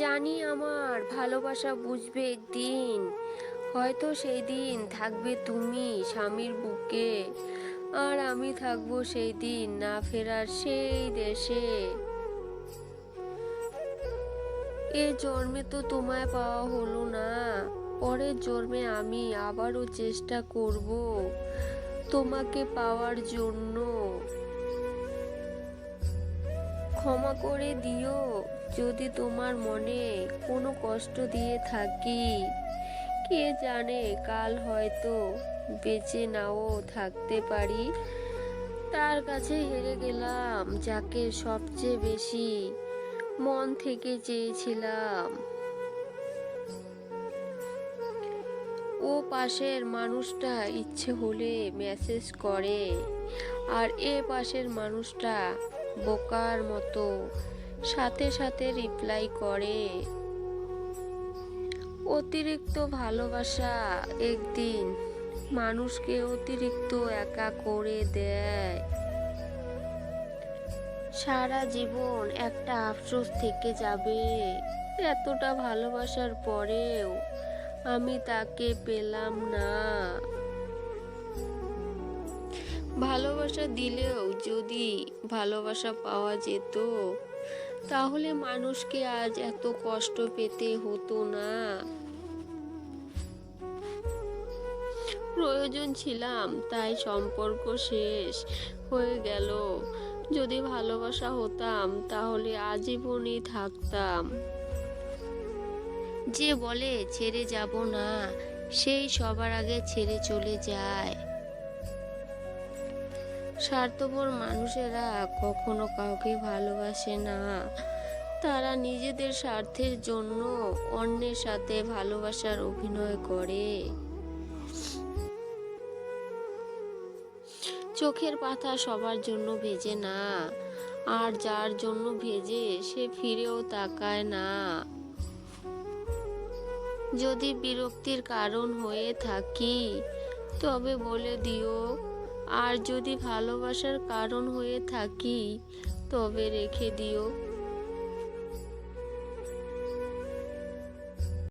জানি আমার ভালোবাসা বুঝবে একদিন, হয়তো সেই দিন থাকবে তুমি স্বামীর বুকে, আর আমি থাকবো সেই দিন না ফেরার সেই দেশে। এ জন্মে তো তোমায় পাওয়া হলো না, পরের জন্মে আমি আবারও চেষ্টা করব তোমাকে পাওয়ার জন্য। ক্ষমা করে দিও যদি তোমার মনে কোনো কষ্ট দিয়ে থাকি। কে জানে কাল হয়তো বেঁচে নাও থাকতে পারি। তার কাছে হেরে গেলাম যাকে সবচেয়ে বেশি মন থেকে চেয়েছিলাম। ও পাশের মানুষটা ইচ্ছে হলে মেসেজ করে, আর এ পাশের মানুষটা বোকার মতো সাথে সাথে রিপ্লাই করে। অতিরিক্ত ভালোবাসা একদিন মানুষকে অতিরিক্ত একা করে দেয়। সারা জীবন একটা আফসোস থেকে যাবে, এতটা ভালোবাসার পরেও আমি তাকে পেলাম না। ভালোবাসা দিলেও যদি ভালোবাসা পাওয়া যেত, তাহলে মানুষকে আজ এত কষ্ট পেতে হতো না। প্রয়োজন ছিলাম তাই সম্পর্ক শেষ হয়ে গেল। যদি ভালোবাসা হতাম তাহলে আজীবনই থাকতাম। যে বলে ছেড়ে যাব না, সেই সবার আগে ছেড়ে চলে যায়। স্বার্থপর মানুষেরা কখনো কাউকে ভালোবাসে না, তারা নিজেদের স্বার্থের জন্য অন্যের সাথে ভালোবাসার অভিনয় করে। চোখের পাতা সবার জন্য ভেজে না, আর যার জন্য ভেজে সে ফিরেও তাকায় না। যদি বিরক্তির কারণ হয়ে থাকি তবে বলে দিও, আর যদি ভালোবাসার কারণ হয়ে থাকি তবে রেখে দিও।